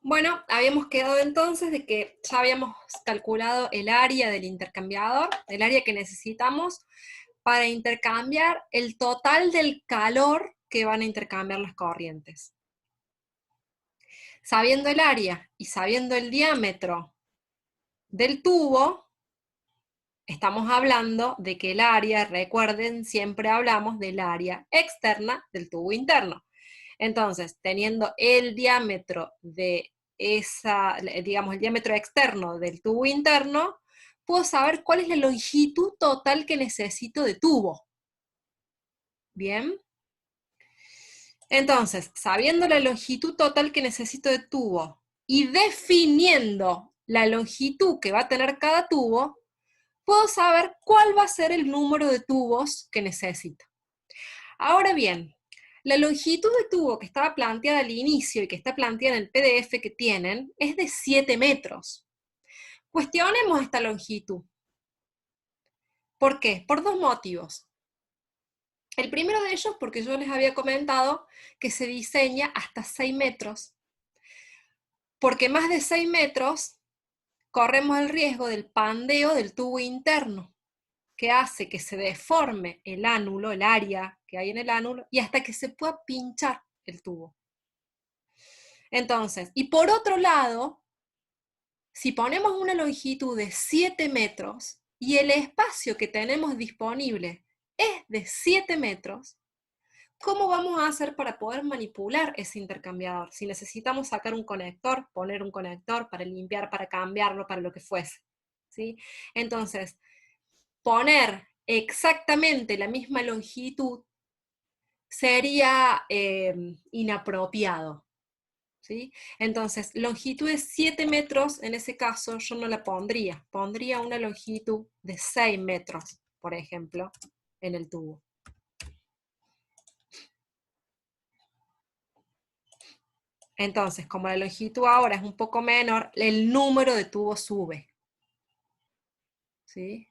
Bueno, habíamos quedado entonces de que ya habíamos calculado el área del intercambiador, el área que necesitamos para intercambiar el total del calor que van a intercambiar las corrientes. Sabiendo el área y sabiendo el diámetro del tubo, estamos hablando de que el área, recuerden, siempre hablamos del área externa del tubo interno. Entonces, teniendo el diámetro de digamos, el diámetro externo del tubo interno, puedo saber cuál es la longitud total que necesito de tubo. ¿Bien? Entonces, sabiendo la longitud total que necesito de tubo y definiendo la longitud que va a tener cada tubo, puedo saber cuál va a ser el número de tubos que necesito. Ahora bien, la longitud de tubo que estaba planteada al inicio y que está planteada en el PDF que tienen es de 7 metros. Cuestionemos esta longitud. ¿Por qué? Por dos motivos. El primero de ellos, porque yo les había comentado que se diseña hasta 6 metros, porque más de 6 metros corremos el riesgo del pandeo del tubo interno, que hace que se deforme el ánulo, el área que hay en el ánulo, y hasta que se pueda pinchar el tubo. Entonces, y por otro lado, si ponemos una longitud de 7 metros y el espacio que tenemos disponible es de 7 metros, ¿cómo vamos a hacer para poder manipular ese intercambiador? Si necesitamos sacar un conector, poner un conector para limpiar, para cambiarlo, para lo que fuese, ¿sí? Entonces, poner exactamente la misma longitud sería inapropiado, ¿sí? Entonces, longitud de 7 metros, en ese caso yo no la pondría, pondría una longitud de 6 metros, por ejemplo, en el tubo. Entonces, como la longitud ahora es un poco menor, el número de tubos sube, ¿sí?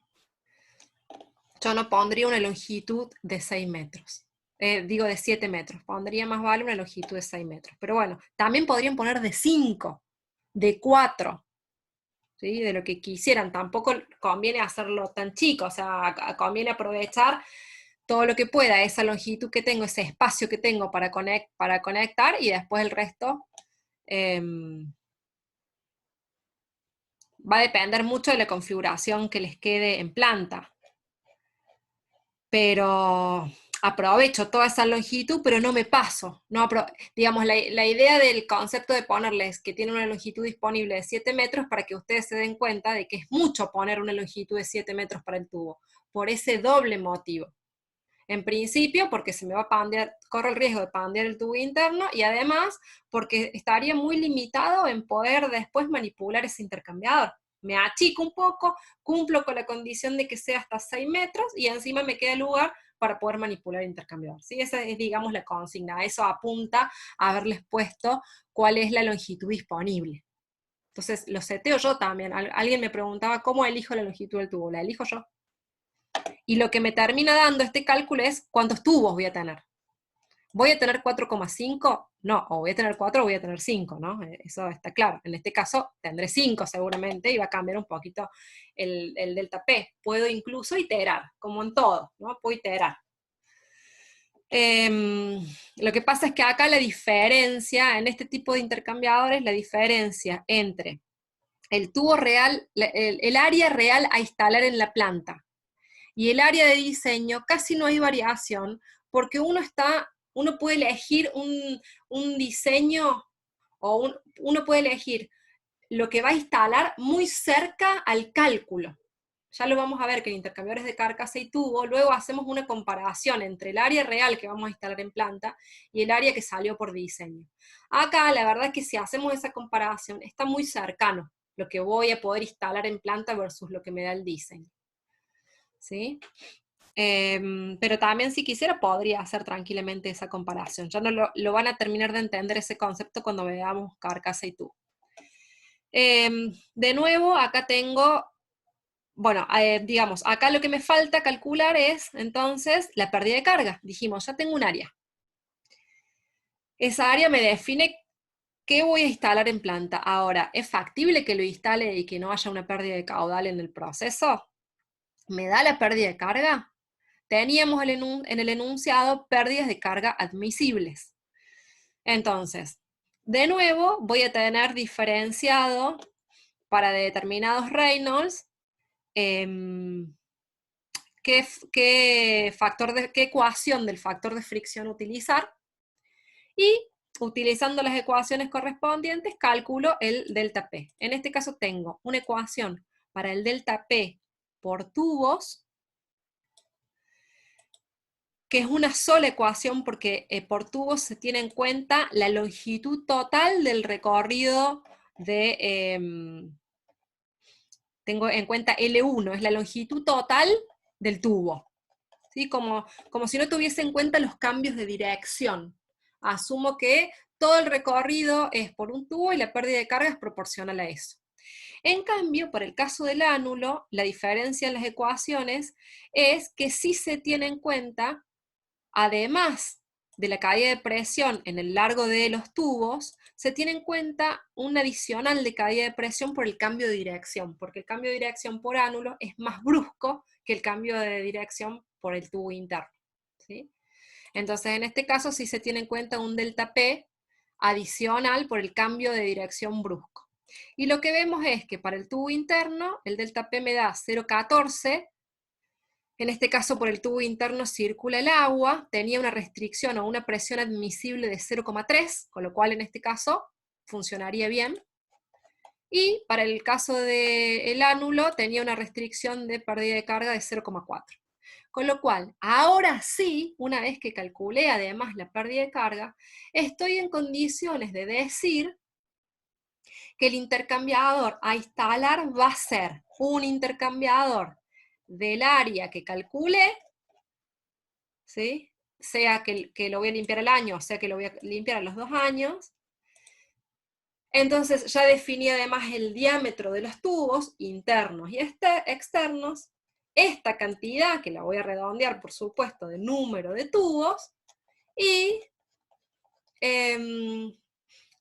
Yo no pondría una longitud de 6 metros. Digo de 7 metros, pondría más vale una longitud de 6 metros. Pero bueno, también podrían poner de 5, de 4, ¿sí? De lo que quisieran. Tampoco conviene hacerlo tan chico, o sea, conviene aprovechar todo lo que pueda, esa longitud que tengo, ese espacio que tengo para conectar, y después el resto va a depender mucho de la configuración que les quede en planta. Pero aprovecho toda esa longitud, pero no me paso. No digamos, la idea del concepto de ponerles que tiene una longitud disponible de 7 metros para que ustedes se den cuenta de que es mucho poner una longitud de 7 metros para el tubo, por ese doble motivo. En principio, porque se me va a pandear, corro el riesgo de pandear el tubo interno, y además porque estaría muy limitado en poder después manipular ese intercambiador. Me achico un poco, cumplo con la condición de que sea hasta 6 metros, y encima me queda lugar para poder manipular el intercambiador. ¿Sí? Esa es, digamos, la consigna. Eso apunta a haberles puesto cuál es la longitud disponible. Entonces, lo seteo yo también. Alguien me preguntaba cómo elijo la longitud del tubo. La elijo yo. Y lo que me termina dando este cálculo es cuántos tubos voy a tener. ¿Voy a tener 4,5? No, o voy a tener 4 o voy a tener 5, ¿no? Eso está claro. En este caso tendré 5 seguramente, y va a cambiar un poquito el delta P. Puedo incluso iterar, como en todo, ¿no? Puedo iterar. Lo que pasa es que acá la diferencia, en este tipo de intercambiadores, la diferencia entre el tubo real, el área real a instalar en la planta, y el área de diseño, casi no hay variación, porque uno puede elegir un diseño, o uno puede elegir lo que va a instalar muy cerca al cálculo. Ya lo vamos a ver que en intercambiadores de carcasa y tubo, luego hacemos una comparación entre el área real que vamos a instalar en planta y el área que salió por diseño. Acá la verdad es que si hacemos esa comparación, está muy cercano lo que voy a poder instalar en planta versus lo que me da el diseño, ¿sí? Pero también si quisiera podría hacer tranquilamente esa comparación. Ya no lo van a terminar de entender ese concepto cuando veamos carcasa y tubo. De nuevo, acá tengo, bueno, digamos, acá lo que me falta calcular es entonces la pérdida de carga. Dijimos, ya tengo un área. Esa área me define ¿Qué voy a instalar en planta? Ahora, ¿es factible que lo instale y que no haya una pérdida de caudal en el proceso? ¿Me da la pérdida de carga? Teníamos en el enunciado pérdidas de carga admisibles. Entonces, de nuevo, voy a tener diferenciado para determinados Reynolds qué ecuación del factor de fricción utilizar, y utilizando las ecuaciones correspondientes calculo el delta P. En este caso tengo una ecuación para el delta P por tubos, que es una sola ecuación porque por tubos se tiene en cuenta la longitud total del recorrido de... tengo en cuenta L1, es la longitud total del tubo. ¿Sí? Como si no tuviese en cuenta los cambios de dirección. Asumo que todo el recorrido es por un tubo y la pérdida de carga es proporcional a eso. En cambio, por el caso del ánulo, la diferencia en las ecuaciones es que sí se tiene en cuenta, además de la caída de presión en el largo de los tubos, se tiene en cuenta un adicional de caída de presión por el cambio de dirección, porque el cambio de dirección por ánulo es más brusco que el cambio de dirección por el tubo interno, ¿sí? Entonces, en este caso sí se tiene en cuenta un delta P adicional por el cambio de dirección brusco. Y lo que vemos es que para el tubo interno, el delta P me da 0,14, en este caso por el tubo interno circula el agua, tenía una restricción o una presión admisible de 0,3, con lo cual en este caso funcionaría bien. Y para el caso del ánulo tenía una restricción de pérdida de carga de 0,4. Con lo cual, ahora sí, una vez que calculé además la pérdida de carga, estoy en condiciones de decir que el intercambiador a instalar va a ser un intercambiador del área que calculé, ¿sí? Sea que lo voy a limpiar al año, sea que lo voy a limpiar a los 2 años. Entonces ya definí además el diámetro de los tubos internos y externos, esta cantidad, que la voy a redondear por supuesto, de número de tubos, y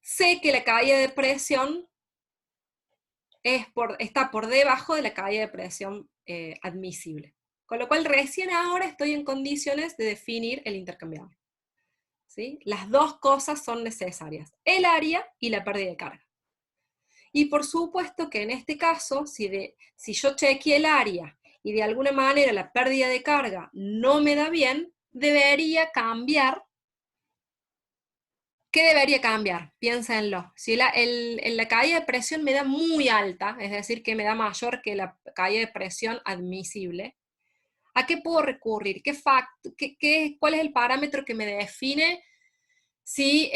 sé que la caída de presión está por debajo de la caída de presión admisible. Con lo cual recién ahora estoy en condiciones de definir el intercambiador. ¿Sí? Las dos cosas son necesarias, el área y la pérdida de carga. Y por supuesto que en este caso, si yo chequeé el área y de alguna manera la pérdida de carga no me da bien, debería cambiar. ¿Qué debería cambiar? Piénsenlo. Si la caída de presión me da muy alta, es decir, que me da mayor que la caída de presión admisible, ¿a qué puedo recurrir? ¿Cuál es el parámetro que me define si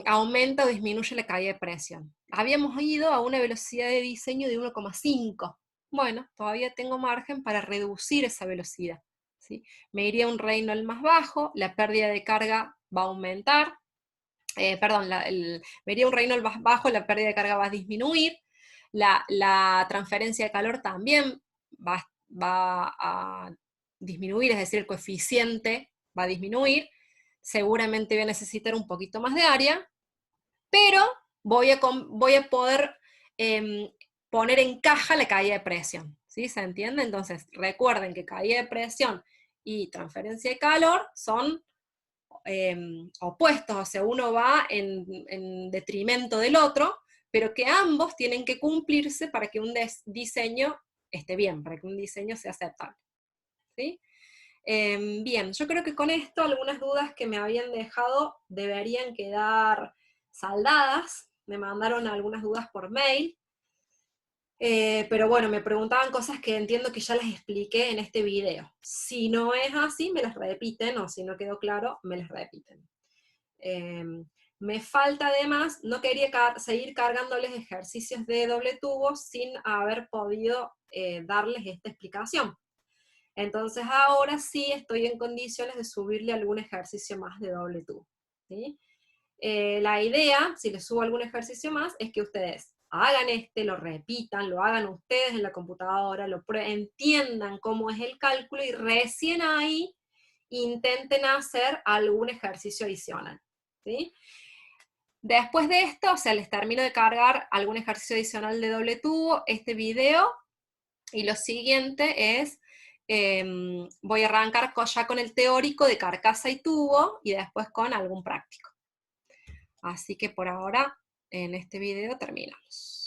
aumenta o disminuye la caída de presión? Habíamos ido a una velocidad de diseño de 1,5. Bueno, todavía tengo margen para reducir esa velocidad, ¿sí? Me iría a un Reynolds más bajo, la pérdida de carga va a aumentar, me iría a un Reynolds más bajo, la pérdida de carga va a disminuir, la transferencia de calor también va a disminuir, es decir, el coeficiente va a disminuir, seguramente voy a necesitar un poquito más de área, pero voy a poder poner en caja la caída de presión, ¿sí? ¿Se entiende? Entonces, recuerden que caída de presión y transferencia de calor son opuestos, o sea, uno va en detrimento del otro, pero que ambos tienen que cumplirse para que un diseño esté bien, para que un diseño sea aceptable, ¿sí? Bien, yo creo que con esto algunas dudas que me habían dejado deberían quedar saldadas. Me mandaron algunas dudas por mail, pero bueno, me preguntaban cosas que entiendo que ya las expliqué en este video. Si no es así, me las repiten, o si no quedó claro, me las repiten. Me falta además, no quería seguir cargándoles ejercicios de doble tubo sin haber podido darles esta explicación. Entonces ahora sí estoy en condiciones de subirle algún ejercicio más de doble tubo, ¿sí? La idea, si les subo algún ejercicio más, es que ustedes hagan lo repitan, lo hagan ustedes en la computadora, entiendan cómo es el cálculo y recién ahí intenten hacer algún ejercicio adicional, ¿sí? Después de esto, o sea, les termino de cargar algún ejercicio adicional de doble tubo, este video, y lo siguiente es, voy a arrancar ya con el teórico de carcasa y tubo, y después con algún práctico. Así que por ahora, en este video terminamos.